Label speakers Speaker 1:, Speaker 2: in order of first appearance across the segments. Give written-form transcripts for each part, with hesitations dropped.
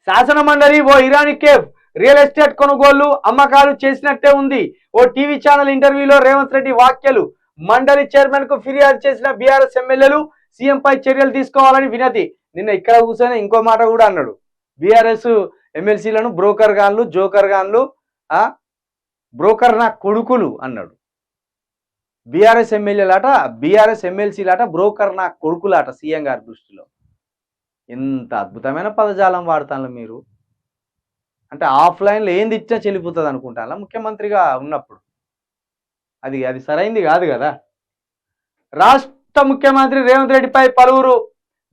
Speaker 1: శాసన మండలి ఓ Irani cafe real estate కొనుగోళ్లు అమ్మకాలు చేసినట్టే ఉంది. ఓ టీవీ ఛానల్ ఇంటర్వ్యూలో రేవంత్ రెడ్డి వ్యాఖ్యలు. మండలి చైర్మన్ కు ఫిర్యాదు చేసిన బీఆర్ఎస్ ఎమ్మెల్యేలు సీఎం పై చర్యలు తీసుకోవాలని వినతి. నిన్న ఇక్కడ కూర్చొని ఇంకో మాట కూడా అన్నాడు. బీఆర్ఎస్ ఎమ్మెల్సీలను బ్రోకర్ గాన్లు, జోకర్ గాన్లు, బ్రోకర్ నా కొడుకులు అన్నాడు. బీఆర్ఎస్ ఎమ్మెల్యేలాట, బీఆర్ఎస్ ఎమ్మెల్సీలాట బ్రోకర్ నా కొడుకులాట సీఎం గారి దృష్టిలో. ఎంత అద్భుతమైన పదజాలం వాడతాను మీరు. అంటే ఆఫ్లైన్లో ఏంది ఇచ్చినా చెల్లిపోతుంది అనుకుంటాను ముఖ్యమంత్రిగా ఉన్నప్పుడు. అది అది సరైంది కాదు కదా. రాష్ట్ర ముఖ్యమంత్రి రేవంత్ రెడ్డిపై పలువురు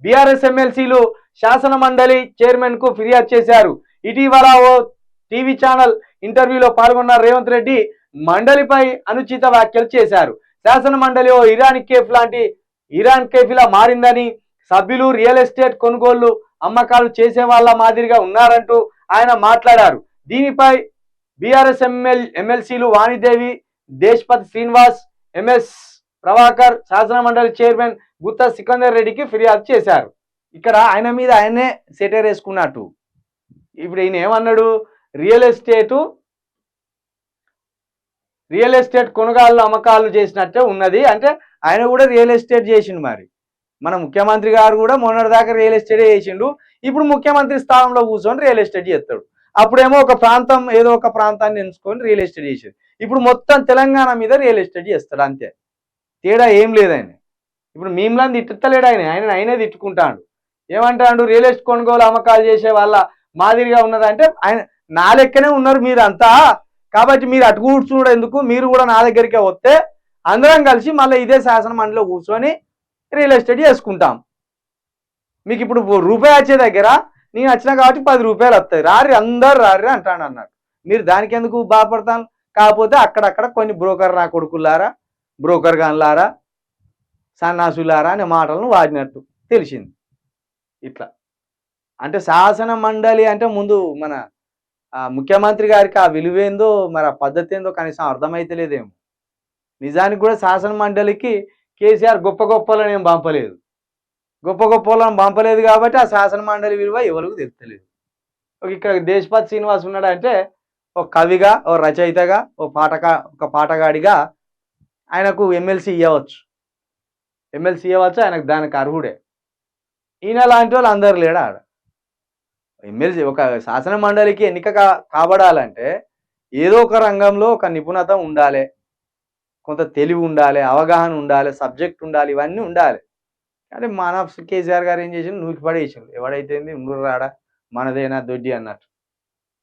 Speaker 1: బీఆర్ఎస్ ఎమ్మెల్సీలు శాసన మండలి చైర్మన్ కు ఫిర్యాదు చేశారు. ఇటీవల ఓ టీవీ ఛానల్ ఇంటర్వ్యూలో పాల్గొన్న రేవంత్ రెడ్డి మండలిపై అనుచిత వ్యాఖ్యలు చేశారు. శాసన మండలి ఓ ఇరాన్ కేఫ్లా మారిందని, సభ్యులు రియల్ ఎస్టేట్ కొనుగోళ్లు అమ్మకాలు చేసే వాళ్ళ మాదిరిగా ఉన్నారంటూ ఆయన మాట్లాడారు. దీనిపై బీఆర్ఎస్ ఎమ్మెల్సీలు వాణిదేవి, దేశ్పతి శ్రీనివాస్, ఎంఎస్ ప్రభాకర్ శాసన మండలి చైర్మన్ గుత్తా సికందర్ రెడ్డికి ఫిర్యాదు చేశారు. ఇక్కడ ఆయన మీద ఆయనే సెటర్ వేసుకున్నట్టు. ఇప్పుడు ఈయన ఏమన్నాడు, రియల్ ఎస్టేట్ కొనుగోళ్లు అమ్మకాలు చేసినట్టే ఉన్నది అంటే ఆయన కూడా రియల్ ఎస్టేట్ చేసిండు. మరి మన ముఖ్యమంత్రి గారు కూడా మొన్నటిదాకా రియల్ ఎస్టేట్ చేసిండు. ఇప్పుడు ముఖ్యమంత్రి స్థానంలో కూర్చొని రియల్ ఎస్టేట్ చేస్తాడు. అప్పుడేమో ఒక ప్రాంతం, ఏదో ఒక ప్రాంతాన్ని ఎంచుకొని రియల్ ఎస్టేట్ చేసేది. ఇప్పుడు మొత్తం తెలంగాణ మీద రియల్ ఎస్టేట్ చేస్తాడు. అంతే, తేడా ఏం లేదు. ఆయన ఇప్పుడు మేములాని తిట్టలేడు. ఆయనే తిట్టుకుంటాడు. ఏమంటాడు, రియల్ ఎస్టేట్ కొనుగోలు అమ్మకాలు చేసే వాళ్ళ మాదిరిగా ఉన్నదంటే ఆయన నా లెక్కనే ఉన్నారు మీరంతా, కాబట్టి మీరు అటు కూర్చున్నాడు ఎందుకు, మీరు కూడా నా దగ్గరికే వస్తే అందరం కలిసి మళ్ళీ ఇదే శాసన మండలిలో కూర్చొని రియల్ ఎస్టేట్ చేసుకుంటాం. మీకు ఇప్పుడు రూపాయి వచ్చే దగ్గర నేను వచ్చినా కాబట్టి 10 రూపాయలు వస్తాయి, రారి అందరు రారి అంటాడు అన్నాడు. మీరు దానికి ఎందుకు బాధపడతాను. కాకపోతే అక్కడక్కడ కొన్ని బ్రోకర్ నా కొడుకులారా, బ్రోకర్ గాన్లారా, సన్నాసులారా అనే మాటలను వాడినట్టు తెలిసింది. ఇట్లా అంటే శాసన మండలి అంటే ముందు మన ముఖ్యమంత్రి గారికి ఆ విలువేందో, మరి ఆ పద్ధతి ఏందో కనీసం అర్థమైతే లేదేమో. నిజానికి కూడా శాసన మండలికి కేసీఆర్ గొప్ప గొప్పలను ఏం పంపలేదు. గొప్ప గొప్పలను పంపలేదు కాబట్టి ఆ శాసన మండలి విలువ ఎవరికి తెలుస్తలేదు. ఇక్కడ దేశ్పతి శ్రీనివాస్ ఉన్నాడంటే ఒక కవిగా, ఓ రచయితగా, ఒక పాటగాడిగా ఆయనకు ఎమ్మెల్సీ ఇవ్వచ్చు. ఆయనకు దానికి అర్హుడే. ఈయన లాంటి వాళ్ళు అందరు లేడా ఆడ. ఎమ్మెల్సీ ఒక శాసన మండలికి ఎన్నిక కాబడాలంటే ఏదో ఒక రంగంలో ఒక నిపుణత ఉండాలి, కొంత తెలివి ఉండాలి, అవగాహన ఉండాలి, సబ్జెక్ట్ ఉండాలి, ఇవన్నీ ఉండాలి. కానీ మన కేసీఆర్ గారు ఏం చేసిండు, నూకి పడేసిండు. ఎవడైతే ఉండు రాడా మనదేనా దొడ్డి అన్నట్టు.